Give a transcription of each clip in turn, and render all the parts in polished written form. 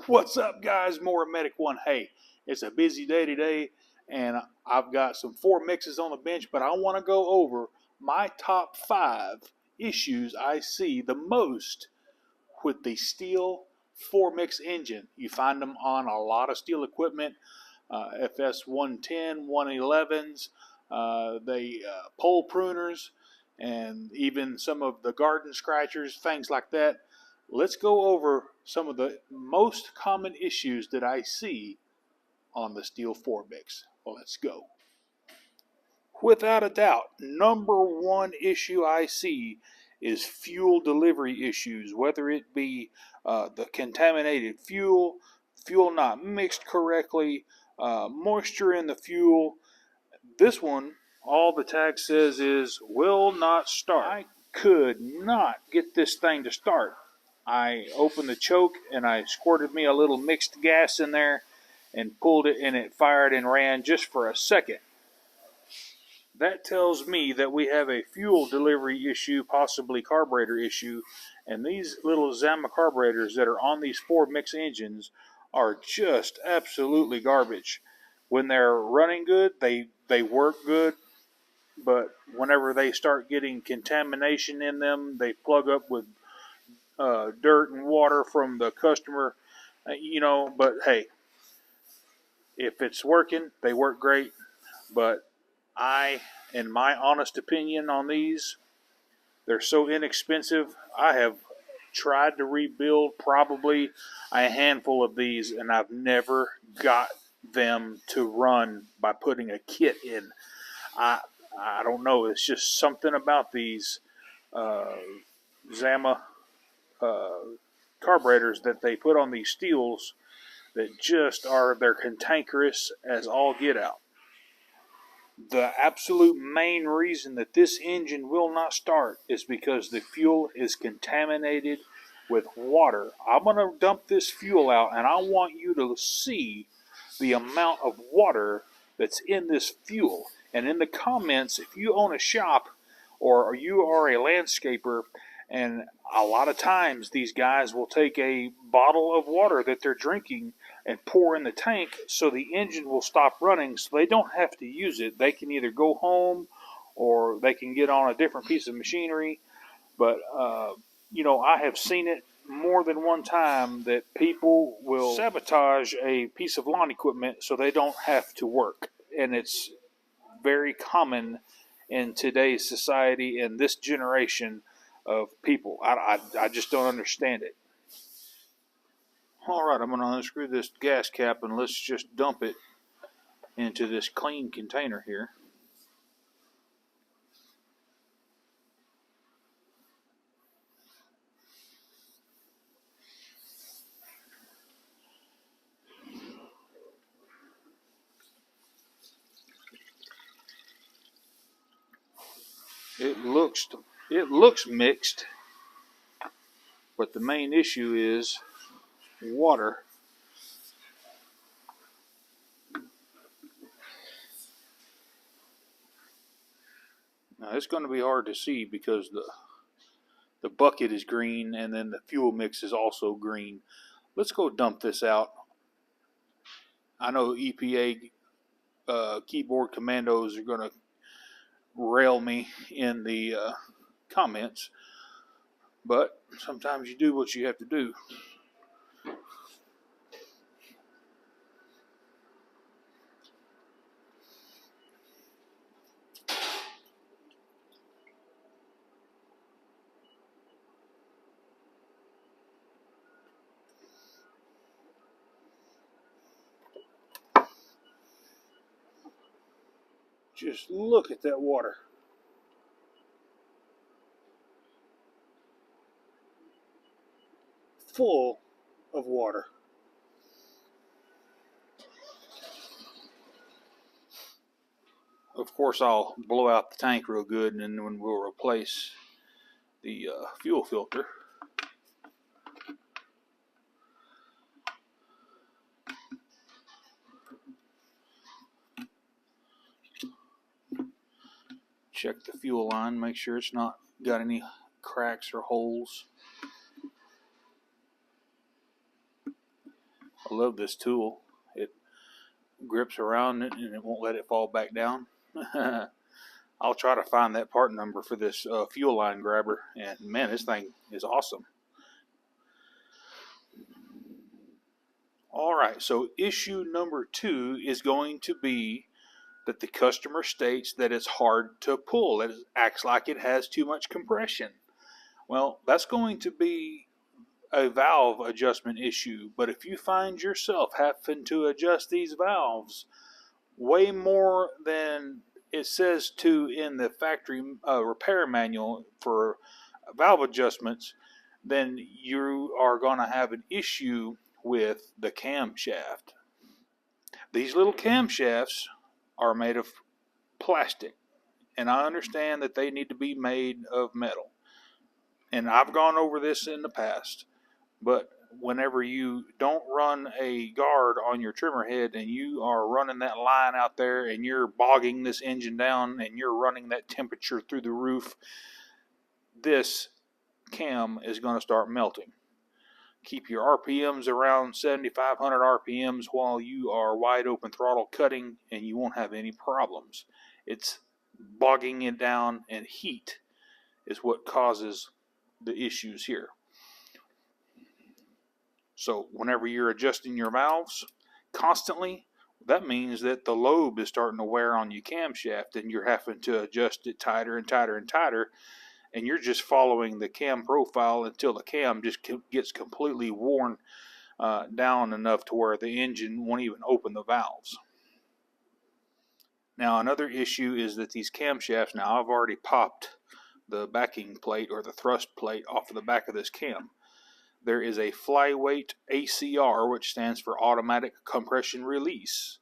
What's up, guys? More Medic One. Hey, it's a busy day today, and I've got some 4 mixes on the bench, but I want to go over my top 5 issues I see the most with the Stihl 4 mix engine. You find them on a lot of Stihl equipment, FS 110, 111s, pole pruners, and even some of the garden scratchers, things like that. Let's go over some of the most common issues that I see on the Stihl 4 mix. Well, let's go. Without a doubt, number one issue I see is fuel delivery issues, whether it be the contaminated fuel, fuel not mixed correctly, moisture in the fuel. This one, all the tag says is will not start. I could not get this thing to start. I opened the choke and I squirted me a little mixed gas in there and pulled it, and it fired and ran just for a second. That tells me that we have a fuel delivery issue, possibly carburetor issue, and these little Zama carburetors that are on these 4 mix engines are just absolutely garbage. When they're running good, they work good, but whenever they start getting contamination in them, they plug up with dirt and water from the customer, but hey, if it's working, they work great. But in my honest opinion on these, they're so inexpensive. I have tried to rebuild probably a handful of these, and I've never got them to run by putting a kit in. I don't know. It's just something about these Zama carburetors that they put on these Stihls that just are, they're cantankerous as all get out. The absolute main reason that this engine will not start is because the fuel is contaminated with water. I'm going to dump this fuel out, and I want you to see the amount of water that's in this fuel. And in the comments, if you own a shop or you are a landscaper, and a lot of times these guys will take a bottle of water that they're drinking and pour in the tank so the engine will stop running, so they don't have to use it. They can either go home or they can get on a different piece of machinery. But, I have seen it more than one time that people will sabotage a piece of lawn equipment so they don't have to work. And it's very common in today's society and this generation of people. I just don't understand it. All right, I'm going to unscrew this gas cap and let's just dump it into this clean container here. It looks mixed, but the main issue is water. Now it's going to be hard to see because the bucket is green and then the fuel mix is also green. Let's go dump this out. I know EPA keyboard commandos are going to rail me in the comments, but sometimes you do what you have to do. Just look at that water. Full of water. Of course, I'll blow out the tank real good, and then we'll replace the fuel filter. Check the fuel line, make sure it's not got any cracks or holes. I love this tool. It grips around it and it won't let it fall back down. I'll try to find that part number for this fuel line grabber, and man, this thing is awesome. All right, so issue number 2 is going to be that the customer states that it's hard to pull. It acts like it has too much compression. Well, that's going to be a valve adjustment issue, but if you find yourself having to adjust these valves way more than it says to in the factory repair manual for valve adjustments, then you are going to have an issue with the camshaft. These little camshafts are made of plastic, and I understand that they need to be made of metal. And I've gone over this in the past, but whenever you don't run a guard on your trimmer head and you are running that line out there and you're bogging this engine down and you're running that temperature through the roof, this cam is going to start melting. Keep your RPMs around 7,500 RPMs while you are wide open throttle cutting, and you won't have any problems. It's bogging it down, and heat is what causes the issues here. So whenever you're adjusting your valves constantly, that means that the lobe is starting to wear on your camshaft, and you're having to adjust it tighter and tighter and tighter, and you're just following the cam profile until the cam just gets completely worn down enough to where the engine won't even open the valves. Now, another issue is that these camshafts, now I've already popped the backing plate or the thrust plate off of the back of this cam. There is a flyweight ACR, which stands for automatic compression release.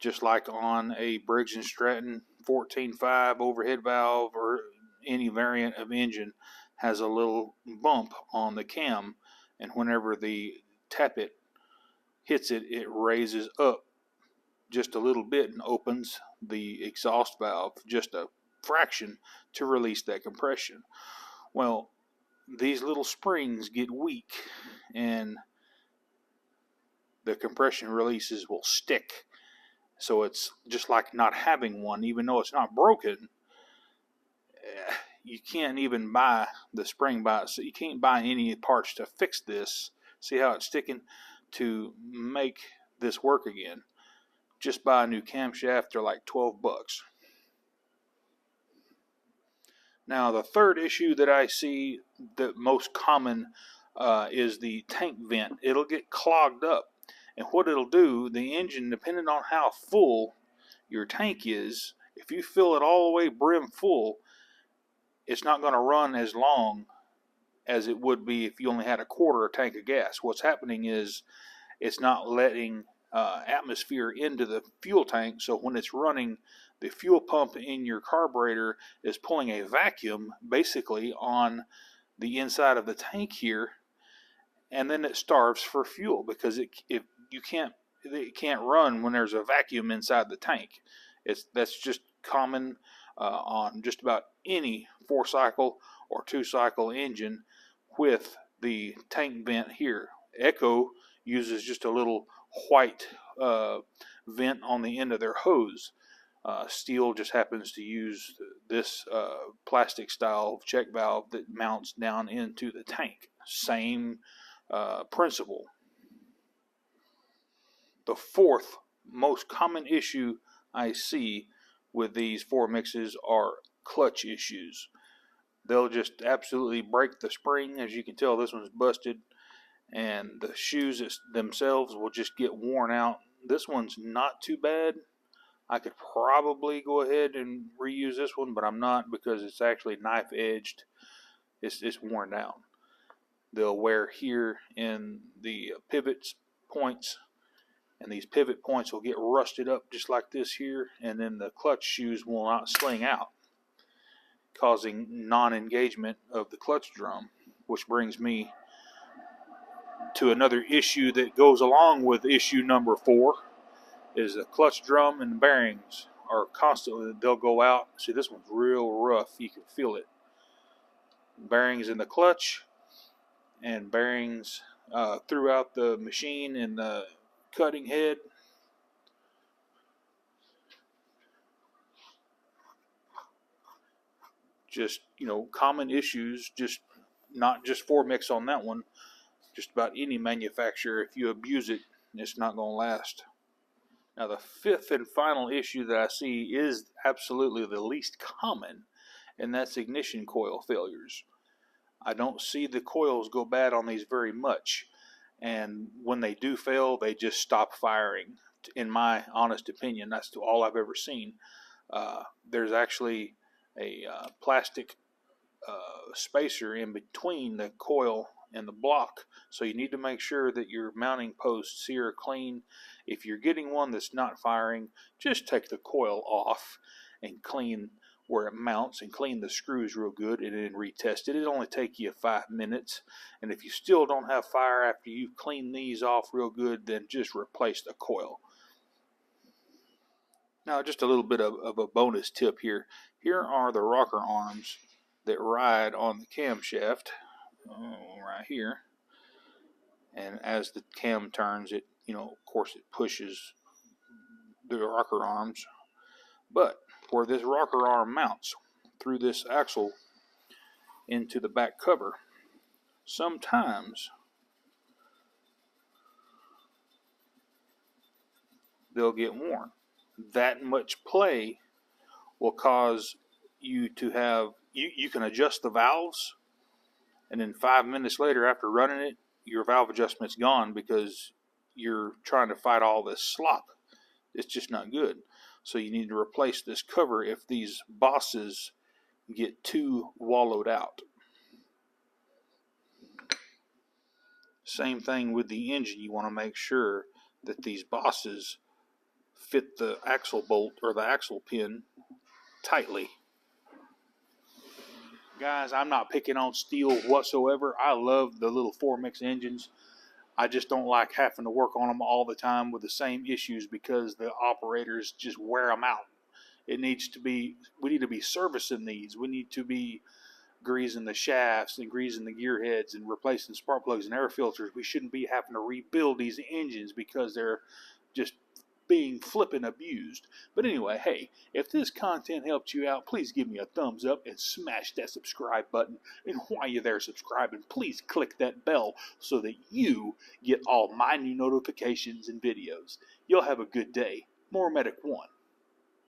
Just like on a Briggs & Stratton 14.5 overhead valve or any variant of engine, has a little bump on the cam, and whenever the tappet hits it, it raises up just a little bit and opens the exhaust valve just a fraction to release that compression. Well, these little springs get weak and the compression releases will stick. So it's just like not having one, even though it's not broken. You can't even buy the spring by it. So you can't buy any parts to fix this. See how it's sticking? To make this work again, just buy a new camshaft. They're like $12. Now, the third issue that I see the most common is the tank vent. It'll get clogged up, and what it'll do, the engine, depending on how full your tank is, if you fill it all the way brim full, it's not going to run as long as it would be if you only had a quarter tank of gas. What's happening is it's not letting atmosphere into the fuel tank, so when it's running, the fuel pump in your carburetor is pulling a vacuum basically on the inside of the tank here, and then it starves for fuel because it can't run when there's a vacuum inside the tank. That's just common on just about any 4-cycle or 2-cycle engine with the tank vent here. Echo uses just a little white vent on the end of their hose. Stihl just happens to use this plastic style check valve that mounts down into the tank. Same principle. The fourth most common issue I see with these 4 mixes are clutch issues. They'll just absolutely break the spring. As you can tell, this one's busted, and the shoes themselves will just get worn out. This one's not too bad. I could probably go ahead and reuse this one, but I'm not, because it's actually knife edged. It's worn down. They'll wear here in the pivot points, and these pivot points will get rusted up just like this here, and then the clutch shoes will not sling out, causing non-engagement of the clutch drum, which brings me to another issue that goes along with issue number 4, is the clutch drum and the bearings are constantly, they'll go out. See, this one's real rough. You can feel it. Bearings in the clutch and bearings throughout the machine and the cutting head. Just, common issues, just not just Formix on that one, just about any manufacturer. If you abuse it, it's not going to last. Now, the fifth and final issue that I see is absolutely the least common, and that's ignition coil failures. I don't see the coils go bad on these very much, and when they do fail, they just stop firing. In my honest opinion, that's all I've ever seen. There's actually a plastic spacer in between the coil and the block, so you need to make sure that your mounting posts here are clean. If you're getting one that's not firing, just take the coil off and clean where it mounts and clean the screws real good, and then retest it. It'll only take you 5 minutes, and if you still don't have fire after you've cleaned these off real good, then just replace the coil. Now, just a little bit of a bonus tip here. Here are the rocker arms that ride on the camshaft, right here. And as the cam turns, it, of course, it pushes the rocker arms. But where this rocker arm mounts through this axle into the back cover, sometimes they'll get worn. That much play will cause you to have, you can adjust the valves, and then 5 minutes later after running it, your valve adjustment's gone because you're trying to fight all this slop. It's just not good. So you need to replace this cover if these bosses get too wallowed out. Same thing with the engine. You want to make sure that these bosses fit the axle bolt or the axle pin tightly. Guys, I'm not picking on Stihl whatsoever. I love the little Formix engines. I just don't like having to work on them all the time with the same issues because the operators just wear them out. We need to be servicing these. We need to be greasing the shafts and greasing the gear heads and replacing spark plugs and air filters. We shouldn't be having to rebuild these engines because they're just being flippin' abused. But anyway, hey, if this content helped you out, please give me a thumbs up and smash that subscribe button. And while you're there subscribing, please click that bell so that you get all my new notifications and videos. You'll have a good day. More Medic 1.